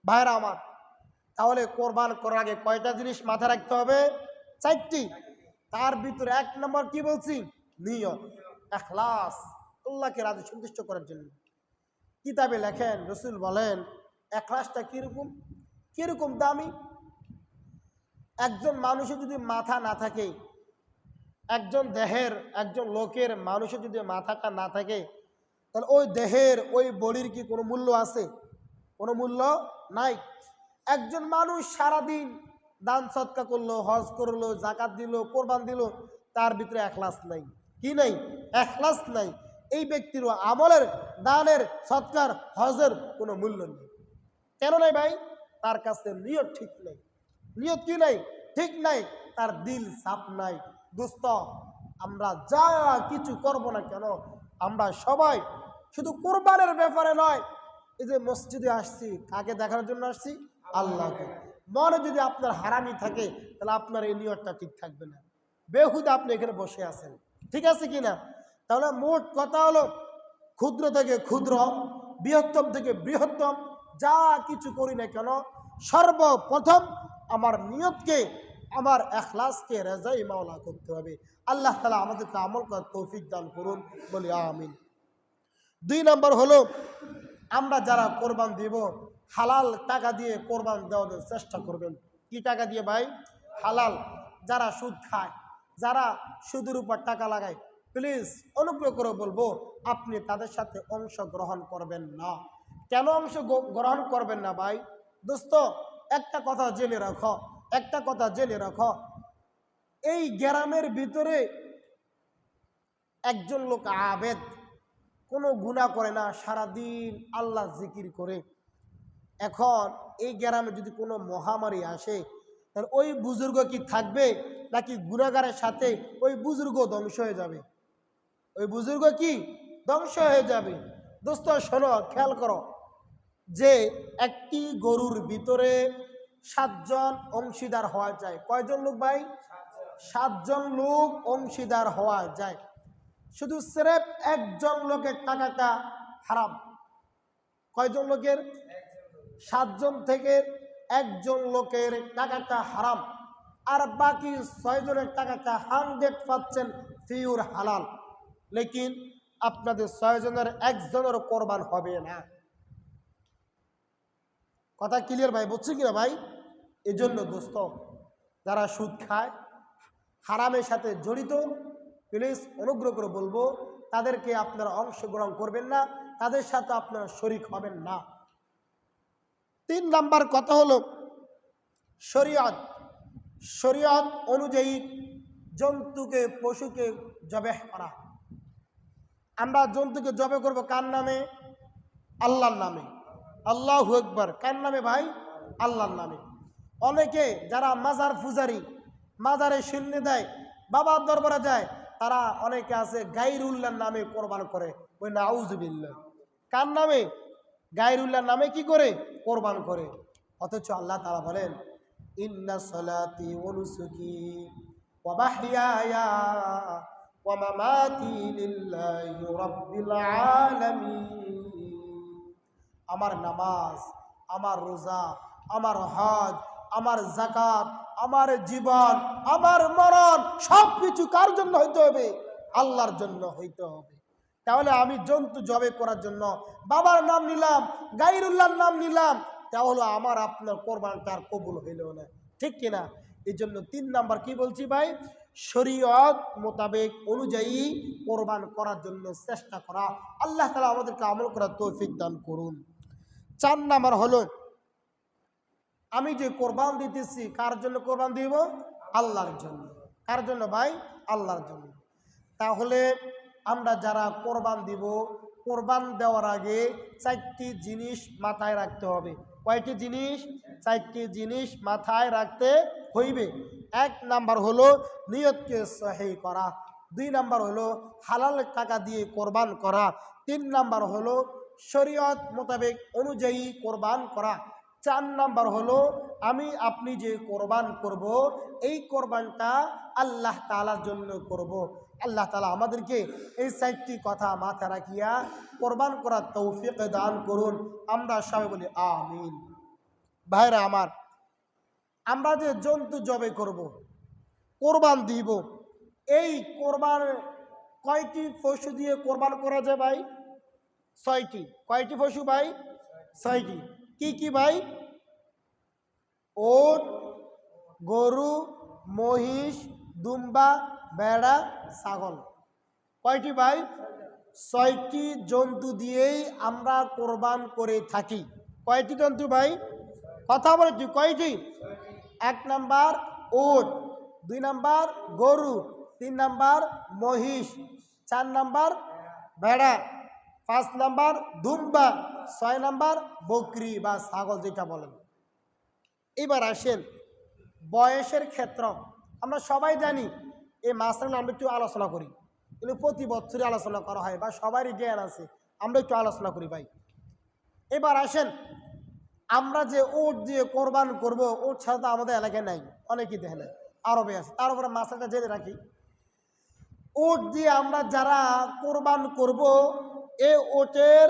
ভাইরা আমার, তাহলে কোরবান করার আগে কয়টা জিনিস মাথায় রাখতে হবে? 4টি। তার ভিতরে 1 নম্বর কি বলছি? নিয়ত, ইখলাস, আল্লাহকে রাজি সন্তুষ্ট করার জন্য। কিতাবে লেখেন, রসুল বলেন ইখলাসটা কিরকম কিরকম দামি। একজন মানুষের যদি মাথা না থাকে, একজন দেহের একজন লোকের মানুষের যদি মাথাটা না থাকে, তাহলে ওই দেহের ওই বডির কি কোনো মূল্য আছে? কোনো মূল্য নাই। একজন মানুষ সারাদিন দান সৎকা করলো, হজ করলো, জাকাত দিল, কোরবান দিল, তার ভিতরে ইখলাস নাই। কি নাই? ইখলাস নাই। এই ব্যক্তির আমলের, দানের, সৎকার, হজের কোনো মূল্য নেই। কেন নাই ভাই? তার কাছে নিয়ত ঠিক নাই। নিয়ত কি নাই? ঠিক নাই। তার দিল সাফ নাই। দোস্ত, আমরা যা কিছু করব না কেন, আমরা সবাই শুধু কোরবানের ব্যাপারে নয়, এই যে মসজিদে আসছি, কাকে দেখানোর জন্য আসছি? আল্লাহকে। মনে যদি আপনার হারামি থাকে, তাহলে আপনার এই নিয়তটা ঠিক থাকবে না। বেহুদা আপনি এখানে বসে আছেন, ঠিক আছে কিনা? তাহলে মোট কথা হলো, ক্ষুদ্র থেকে ক্ষুদ্র, বৃহত্তম থেকে বৃহত্তম যা কিছু করি না কেন, সর্বপ্রথম আমার নিয়তকে, আমার ইখলাসকে রেজাই মাওলা করতে হবে। আল্লাহ তাআলা আমাদেরকে আমল করার তৌফিক দান করুন, বলি আমিন। 2 নম্বর হলো, আমরা যারা কোরবান দিব, হালাল টাকা দিয়ে কোরবান দেওয়ার চেষ্টা করবেন। কি টাকা দিয়ে ভাই? হালাল। যারা সুদ খায়, যারা সুদের উপর টাকা লাগায়, প্লিজ অনুগ্রহ করে বলবো, আপনি তাদের সাথে অংশগ্রহণ করবেন না। কেন অংশগ্রহণ করবেন না ভাই? দোস্ত, একটা কথা জেনে রাখো, একটা কথা জেনে রাখো, এই গ্রামের ভিতরে একজন লোক আবেদ, কোনো গুনাহ করে না, সারাদিন আল্লাহ জিকির করে। এখন এই গ্রামে যদি কোনো মহামারী আসে, তাহলে ওই বুজুর্গ কি থাকবে, নাকি গুনাহগারের সাথে ওই বুজুর্গ ধ্বংস হয়ে যাবে? ওই বুজুর্গ কি ধ্বংস হয়ে যাবে? দোস্ত শোনো, খেয়াল করো, যে একটি গরুর ভিতরে 7 জন অংশীদার হওয়া যায়। কয়জন লোক ভাই? 7 জন লোক অংশীদার হওয়া যায়। শুধু সিরেফ একজন লোকের টাকাটা হারাম। কয়জন লোকের? 7 জন থেকে একজন লোকের টাকাটা হারাম, আর বাকি 6 জনের টাকাটা 100% পিওর হালাল। লেকিন আপনাদের 6 জনের একজনের কোরবান হবে না। কথা ক্লিয়ার ভাই? বুঝছেন কিনা ভাই? এই জন্য দোস্ত, যারা সুদ খায়, হারামের সাথে জড়িত, প্লিজ অনুগ্রহ করে বলবো, তাদেরকে আপনারা অংশগ্রহণ করবেন না, তাদের সাথে আপনারা শরীক হবেন না। 3 নাম্বার কথা হলো, শরীয়ত। শরীয়ত অনুযায়ী জন্তুকে, পশুকে জবেহ করা। আমরা জন্তুকে জবে করব কার নামে? আল্লাহর নামে। আল্লাহু আকবার। কার নামে ভাই? আল্লাহর নামে। অনেকে যারা মাজার পূজারী, মাজারে শূন্য দেয়, বাবার দরবারে যায়, তারা অনেকে আছে গায়রুল্লাহর নামে কোরবান করে। ওই নাউজুবিল্লাহ। কার নামে? গায়রুল্লাহর নামে কি করে? কোরবান করে। অথচ আল্লাহ তাআলা বলেন, ইন্না সলাতি ওয়া নুসুকি ওয়া মাহইয়ায়া ওয়া মামাতি লিল্লাহি রাব্বিল আলামিন। আমার নামাজ, আমার রোজা, আমার হজ, আমার যাকাত, আমার জীবন, আমার মরণ সবকিছু কার জন্য হইতে হবে? আল্লাহর জন্য হইতে হবে। তাহলে আমি জন্তু জবে করার জন্য বাবার নাম নিলাম, গায়রুল্লাহর নাম নিলাম, তাহলে আমার আপনার কোরবানটা আর কবুল হইল না, ঠিক কিনা? এই জন্য 3 নাম্বার কি বলছি ভাই? শরীয়ত মোতাবেক অনুযায়ী কোরবান করার জন্য চেষ্টা করা। আল্লাহ তাআলা আমাদেরকে আমল করার তৌফিক দান করুন। 4 নাম্বার হলো, আমি যে কোরবান দিতেছি, কার জন্য কোরবান দিব? আল্লাহর জন্য। কার জন্য ভাই? আল্লাহর জন্য। তাহলে আমরা যারা কোরবান দিব, কোরবান দেওয়ার আগে 4টি জিনিস মাথায় রাখতে হবে। কয়টি জিনিস? 4টি জিনিস মাথায় রাখতে হইবে। 1 নাম্বার হলো নিয়তকে সহিহ করা। 2 নাম্বার হলো হালাল টাকা দিয়ে কোরবান করা। 3 নাম্বার হলো শরীয়ত মোতাবেক অনুযায়ী কোরবান করা। 4 নাম্বার হলো আমি আপনি যে কোরবান করব, এই কোরবানটা আল্লাহ তাআলার জন্য করব। আল্লাহ তাআলা আমাদেরকে এই 4টি কথা মাথায় রাখিয়া কোরবান করার তৌফিক দান করুন। আমরা সবাই বলি আমিন। ভাইরা আমার, আমরা যে জন্তু জবে করব, কোরবান দিব, এই কোরবান কয়টি পশু দিয়ে কোরবান করা যায় ভাই? 6টি। কয়টি পশু ভাই? 6টি। কি কি ভাই? ওট, গরু, মহিষ, দুম্বা, ভেড়া, ছাগল। কয়টি ভাই? 6টি জন্তু দিয়েই আমরা কোরবান করে থাকি। কয়টি জন্তু ভাই? কথা বলেছি, কয়টি? 1 নাম্বার ওট, 2 নাম্বার গরু, 3 নাম্বার মহিষ, 4 নাম্বার ভেড়া, 5 নাম্বার দুম্বা, 6 নাম্বার বকরি বা ছাগল যেটা বলেন। এবার আসেন বয়সের ক্ষেত্র। আমরা সবাই জানি এই মাসের আমরা একটু আলোচনা করি, কিন্তু প্রতি বছরই আলোচনা করা হয় বা সবারই জ্ঞান আছে, আমরা একটু আলোচনা করি ভাই। এবার আসেন, আমরা যে ওট দিয়ে কোরবান করব, ওট ছাড়া তো আমাদের এলাকায় নাই, অনেকেই দেখে না, আরবে আছে। তার উপরে মাছটা জেনে রাখি, ওট দিয়ে আমরা যারা কোরবান করব, এ ওটের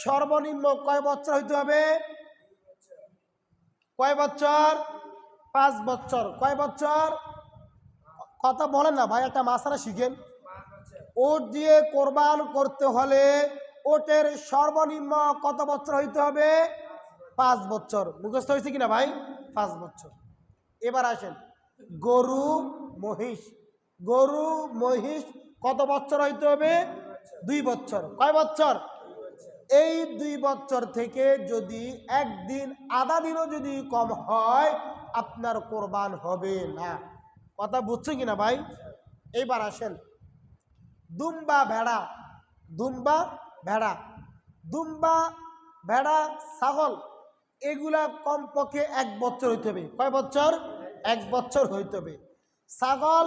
সর্বনিম্ন কয় বছর হইতে হবে? কয় বছর? 5 বছর। কয় বছর? কথা বলেন না ভাই, একটা মাসালা শিখেন। ওট দিয়ে কোরবান করতে হলে ওটের সর্বনিম্ন কত বছর হইতে হবে? 5 বছর। মুখস্থ হয়েছে কিনা ভাই? 5 বছর। এবার আসেন গরু মহিষ। গরু মহিষ কত বছর হইতে হবে? 2 বছর। কয় বছর? এই 2 বছর থেকে যদি একদিন আধা দিনও যদি কম হয়, আপনার কোরবান হবে না। কথা বুঝছে কিনা ভাই? এইবার আসেন দুম্বা ভেড়া। দুম্বা ভেড়া, দুম্বা ভেড়া, ছাগল, এগুলা কমপক্ষে 1 বছর হইতে হবে। কয় বছর? 1 বছর হইতে হবে। ছাগল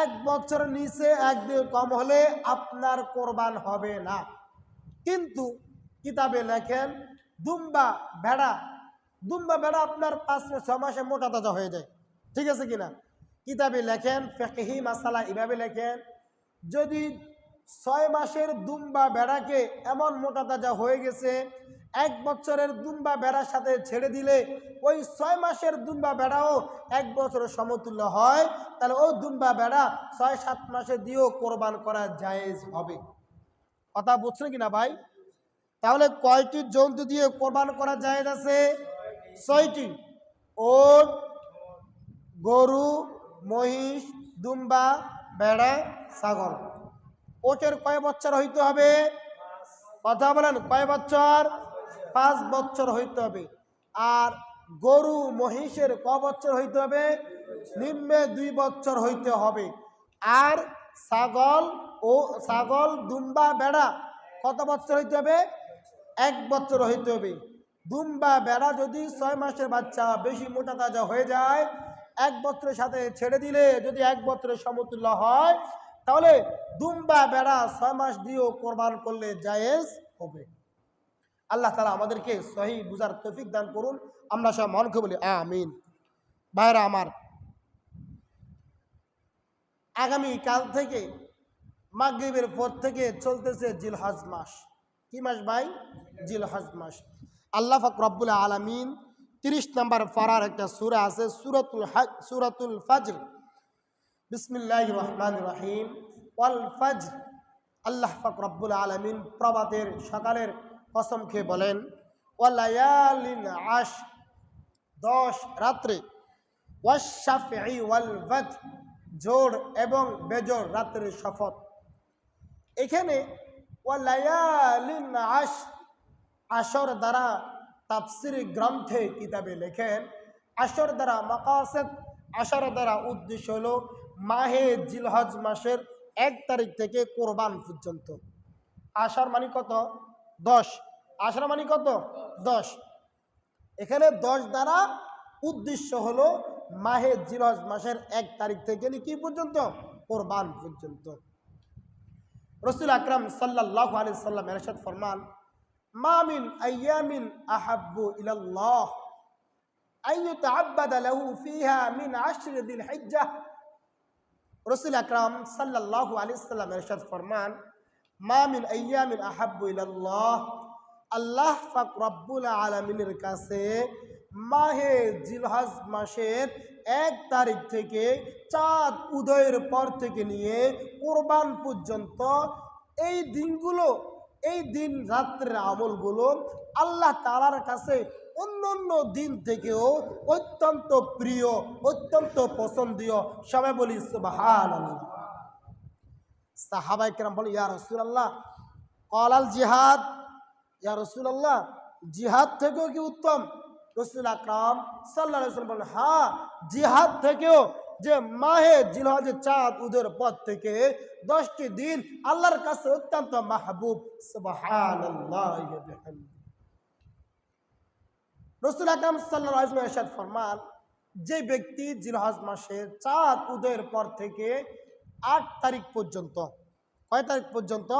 1 বছর নিচে একদিন কম হলে আপনার কোরবান হবে না। কিন্তু কিতাবে লেখেন দুম্বা ভেড়া, দুম্বা ভেড়া আপনার 5-6 মাসে মোটা তাজা হয়ে যায়। ঠিক আছে কিনা? কিতাবে লেখেন, ফিকহি মাসালা এভাবে লেখেন, যদি 6 মাসের দুম্বা ভেড়াকে এমন মোটা তাজা হয়ে গেছে, 1 বছরের দুম্বা ভেড়ার সাথে ছেড়ে দিলে ওই 6 মাসের দুম্বা ভেড়াও 1 বছরের সমতুল্য হয়, তাহলে ওই দুম্বা ভেড়া 6-7 মাসে দিয়েও কোরবান করা জায়েজ হবে। কথা বুঝছেন কিনা ভাই? তাহলে কয়টি জন্তু দিয়ে কোরবান করা জায়েজ আছে? 6টি। ওট, গরু, মহিষ, দুম্বা, ভেড়া, ছাগল। ওটের কয় বছর হইতে হবে? কথা বলেন, কয় বছর? 5 বছর হইতে হবে। আর গরু মহিষের কয় বছর হইতে হবে? নিম্নে 2 বছর হইতে হবে। আর ছাগল দুম্বা ভেড়া কত বছর হইতে হবে? 1 বছর হইতে হবে। দুম্বা ভেড়া যদি 6 মাসের বাচ্চা বেশি মোটা তাজা হয়ে যায়, 1 বছরের সাথে ছেড়ে দিলে যদি 1 বছরের সমতুল্য হয়, তাহলে দুম্বা ভেড়া 6 মাস দিয়েও কোরবান করলে জায়েজ হবে। আল্লাহ তাআলা আমাদেরকে সহি বুঝার তৌফিক দান করুন। আমরা সব মনকে বলি আমিন। ভাইরা আমার, আগামী কাল থেকে মাগরিবের পর থেকে চলতেছে জিলহজ মাস। কি মাস ভাই? জিলহজ মাস। আল্লাহ পাক রব্বুল আলামিন 30 নম্বর পারার একটা সূরা আছে, সূরাতুল ফাজর। বিসমিল্লাহির রহমানির রহিম। ওয়াল ফাজর। আল্লাহ পাক রব্বুল আলামিন প্রভাতের সকালের কসম খেয়ে বলেন, ওয়ালায়ালিন আশ, 10 রাত্রে, ওয়াশ-শাফঈ ওয়াল ওয়াতর, জোড় এবং বেজোড় রাত্রের শপথ। এখানে ওয়ালায়ালিন আশ, আশর দ্বারা তাফসীর গ্রন্থে কিতাবে লেখেন, আশর দ্বারা মাকাসিদ, আশর দ্বারা উদ্দেশ্য হলো মাহে জিলহজ মাসের 1 তারিখ থেকে কোরবান পর্যন্ত। আশর মানে কত? 10। আশর মানে কত? 10। এখানে 10 দ্বারা উদ্দেশ্য হলো মাহে জিলহজ মাসের 1 তারিখ থেকে কি পর্যন্ত? কোরবান পর্যন্ত। রাসূল আকরাম সাল্লাল্লাহু আলাইহি সাল্লাম ইরশাদ ফরমান, মা মিন আইয়ামিন আহাব্বু ইলাল্লাহ আইয়ুতাআব্বাদা লাহু ফিহা মিন আশরি যিল হিজ্জাহ। রাসূল আকরাম সাল্লাল্লাহু আলাইহি সাল্লাম ইরশাদ ফরমান, মা মিন আইয়ামিন আহাব্বু ইলাল্লাহ, আল্লাহ পাক রব্বুল আলামিনের কাছে মাহে জিলহজ মাসের 1 তারিখ থেকে চাঁদ উদয়ের পর থেকে নিয়ে কোরবান পর্যন্ত এই দিনগুলো, এই দিন রাত্রের আমলগুলো আল্লাহ তাআলার কাছে অন্যান্য দিন থেকেও অত্যন্ত প্রিয়, অত্যন্ত পছন্দীয়। সবাই বলি সুবহানাল্লাহ। সাহাবায়ে কেরাম বলে, ইয়া রাসূলুল্লাহ ক্বালাল জিহাদ, ইয়া রাসূলুল্লাহ জিহাদ থেকেও কি উত্তম? রাসূল আকরাম সাল্লাল্লাহু আলাইহি ওয়াসাল্লাম বলেন, হ্যাঁ, জিহাদ থেকেও, যে মাহে জিলহজের চাঁদ উদয়ের পর থেকে 10টি দিন আল্লাহর কাছে অত্যন্ত মাহবুব। সুবহানাল্লাহি ওয়া বিহামদিহি। রাসূল আকরাম সাল্লাল্লাহু আলাইহি ওয়াসাল্লাম ইরশাদ ফরমান, যে ব্যক্তি জিলহজ মাসের চাঁদ উদয়ের পর থেকে 8 তারিখ পর্যন্ত, কয় তারিখ পর্যন্ত?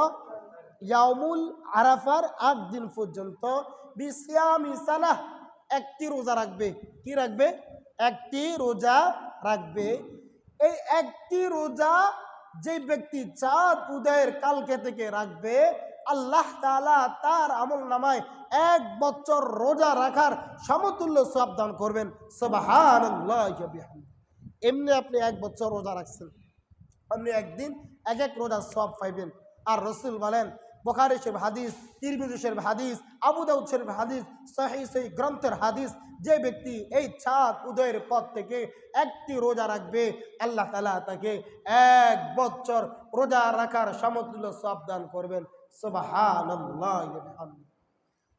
ইয়াউমুল আরাফার 8 দিন পর্যন্ত বিসিয়ামি সানাহ, একটি রোজা রাখবে। কি রাখবে? একটি রোজা রাখবে। এই একটি রোজা যে ব্যক্তি চাঁদ উদয়ের কালকে থেকে রাখবে, আল্লাহ তাআলা তার আমল নামায় 1 বছর রোজা রাখার সমতুল্য সওয়াব দান করবেন। সুবহানাল্লাহি ওয়া বিহামদিহি। এমনি আপনি 1 বছর রোজা রাখছেন, আপনি একদিন এক রোজা সওয়াব পাইবেন। আর রাসূল বলেন, বুখারী শরীফ হাদিস, তিরমিজি শরীফ হাদিস, আবু দাউদ শরীফ হাদিস, সহিহ গ্রন্থের হাদিস, যে ব্যক্তি এই চাঁদ উদয়ের পর থেকে একটি রোজা রাখবে, আল্লাহ তাআলা তাকে 1 বছর রোজা রাখার সমতুল্য সওয়াব দান করবেন। সুবহানাল্লাহি ওয়া বিহামদিহি।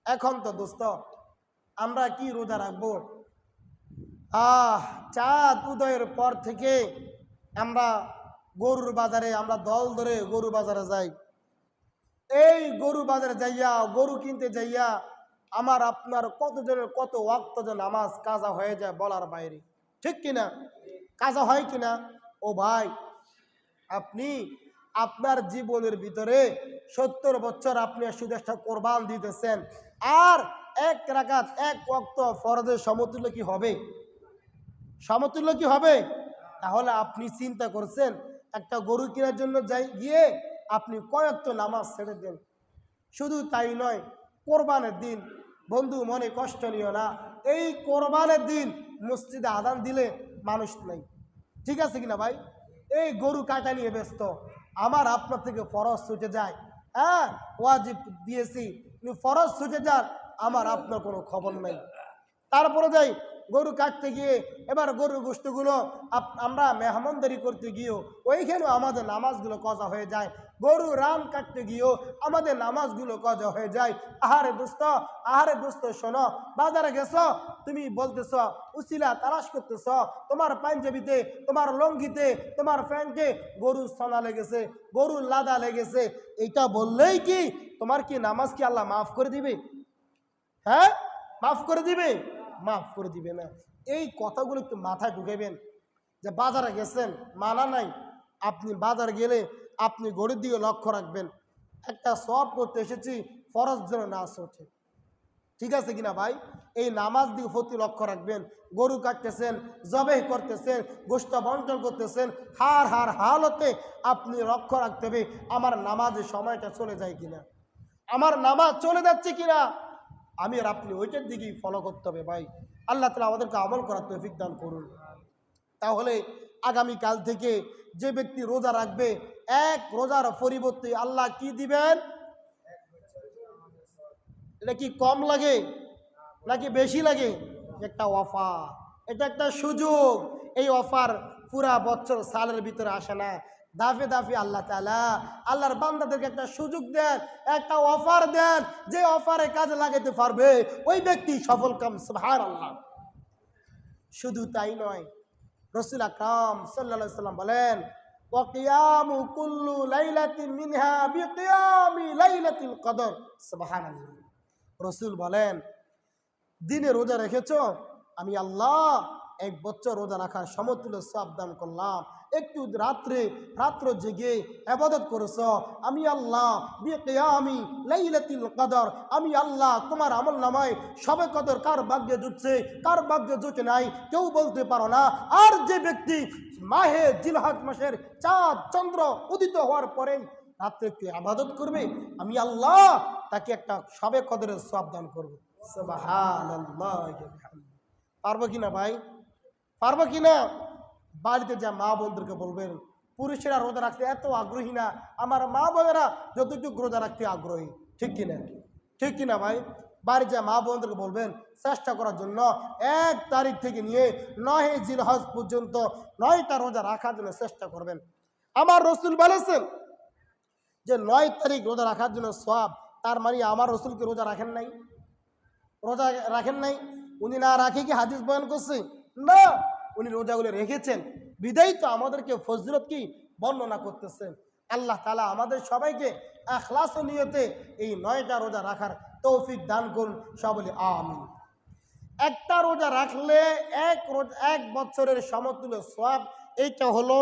এখন তো দোস্ত, আমরা কি রোজা রাখবো? চাঁদ উদয়ের পর থেকে আমরা গরুর বাজারে, আমরা দল ধরে গরু বাজারে যাই। এই গরু বাজারে যাইয়া, গরু কিনতে যাইয়া আমার আপনার কতজনের কত ওয়াক্ত যে নামাজ কাজা হয়ে যায় বলার বাইরে। ঠিক কিনা? কাজা হয় কিনা? ও ভাই, আপনি আপনার জীবনের ভিতরে 70 বছর আপনি শুধু একটা কোরবান দিতেছেন, আর 1 রাকাত 1 ওয়াক্ত ফরজের সমতুল্য কি হবে? সমতুল্য কি হবে? তাহলে আপনি চিন্তা করছেন, একটা গরু কেনার জন্য গিয়ে আপনি কয়েকটা নামাজ ছেড়ে দেন। শুধু তাই নয়, কোরবানের দিন, বন্ধু মনে কষ্ট নিও না, এই কোরবানের দিন মসজিদে আযান দিলে মানুষ নেই। ঠিক আছে কিনা ভাই? এই গরু কাটা নিয়ে ব্যস্ত, আমার আপনার থেকে ফরজ ছুটে যায়। হ্যাঁ, ওয়াজিব দিয়েছি, ফরজ ছুটে যান, আমার আপনার কোনো খবর নেই। তারপরে যাই গরু কাটতে গিয়ে, এবার গরুর গোশতগুলো আমরা মেহমানদারি করতে গিয়েও ওইখানেও আমাদের নামাজগুলো কজা হয়ে যায়। গরু রান কাটতে গিয়েও আমাদের নামাজগুলো কজা হয়ে যায়। আহারে দোস্ত শোনো, বাজারে গেছ, তুমি বলতেছ, উসিলা তালাশ করতেছ, তোমার পাঞ্জাবিতে, তোমার লঙ্গিতে, তোমার প্যান্টে গরুর সনা লেগেছে, গরুর লাদা লেগেছে। এইটা বললেই কি তোমার কি নামাজ কি আল্লাহ মাফ করে দিবে? হ্যাঁ, মাফ করে দিবে? মাফ করে দিবে না। এই কথাগুলো একটু মাথায় ঢুকাবেন, যে বাজারে গেছেন, মানা নাই, আপনি বাজার গেলে আপনি গরুর দিকে লক্ষ্য রাখবেন, একটা সওয়াব করতে এসেছি, ফরজ যেন না ওঠে। ঠিক আছে কিনা ভাই? এই নামাজ দিকে প্রতি লক্ষ্য রাখবেন। গরু কাটতেছেন, জবেহ করতেছেন, গোশত বন্টন করতেছেন, হার হালতে আপনি লক্ষ্য রাখতে হবে আমার নামাজের সময়টা চলে যায় কিনা, আমার নামাজ চলে যাচ্ছে কিনা, আমি আর আপনি ওইটার দিকেই ফলো করতে হবে ভাই। আল্লাহ তাআলা আমাদেরকে আমল করার তৌফিক দান করুন। তাহলে আগামীকাল থেকে যে ব্যক্তি রোজা রাখবে, 1 রোজার পরিবর্তে আল্লাহ কি দিবেন? এটা কি কম লাগে নাকি বেশি লাগে? একটা অফার, এটা একটা সুযোগ। এই অফার পুরা বছর সালের ভিতরে আসে না, দাফে দাফে আল্লাহ তাআলা আল্লাহর বান্দাদেরকে একটা সুযোগ দেন, একটা অফার দেন, যে অফারে কাজে লাগাতে পারবে ওই ব্যক্তি সফল কাম। সুবহানাল্লাহ। শুধু তাই নয়, রাসূল আকরাম সাল্লাল্লাহু আলাইহি ওয়াসাল্লাম বলেন, ওয়া কিয়ামু কুল্লু লাইলাতিন মিনহা বিকিয়ামি লাইলাতিল কদর। সুবহানাল্লাহ। রাসূল বলেন, দিনে রোজা রেখেছো, আমি আল্লাহ 1 বছর রোজা রাখার সমতুল্য সওয়াব দান করলাম। একটু রাত্র জেগে ইবাদত করেছো, আমি আল্লাহ বিকিয়ামি লাইলাতুল কদর, আমি আল্লাহ তোমার আমল নামায় সবে কদর কার ভাগ্যে জুটছে, কার ভাগ্যে জুটে নাই কেউ বলতে পারো না। আর যে ব্যক্তি মাহে জিলহজ মাসের চাঁদ চন্দ্র উদিত হওয়ার পরেই রাত্রে একটু ইবাদত করবে, আমি আল্লাহ তাকে একটা সবে কদরের সওয়াব দান করব। সুবহানাল্লাহ। পারবো কিনা ভাই? পারবো কিনা? বাড়িতে যা মা বোনদেরকে বলবেন, পুরুষেরা রোজা রাখতে এত আগ্রহী না, আমার মা বোনেরা যতটুকু রোজা রাখতে আগ্রহী। ঠিক কিনা? ঠিক কিনা ভাই? বাড়ির যা মা বোনদেরকে বলবেন চেষ্টা করার জন্য 1 তারিখ থেকে নিয়ে 9 জিলহজ পর্যন্ত 9টা রোজা রাখার জন্য চেষ্টা করবেন। আমার রসুল বলেছেন যে 9 তারিখ রোজা রাখার জন্য সওয়াব। তার মানে আমার রসুলকে রোজা রাখেন নাই? রোজা রাখেন নাই? উনি না রাখে কি হাদিস বয়ান করছে? না, উনি রোজাগুলো রেখেছেন, বিদায়ী তো আমাদেরকে ফজিলত কি বর্ণনা করতেছেন। আল্লাহ তাআলা আমাদের সবাইকে ইখলাস ও নিয়তে এই 9টা রোজা রাখার তৌফিক দান করুন, সকলে আমিন। একটা রোজা রাখলে এক বছরের সমতুল্য সওয়াব। এইটা হলো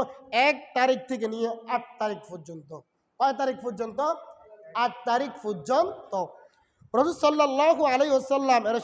1 তারিখ থেকে নিয়ে 8 তারিখ পর্যন্ত। কয় তারিখ পর্যন্ত? 8 তারিখ পর্যন্ত। রাসূল সাল্লাল্লাহু আলাইহি ওয়াসাল্লাম এর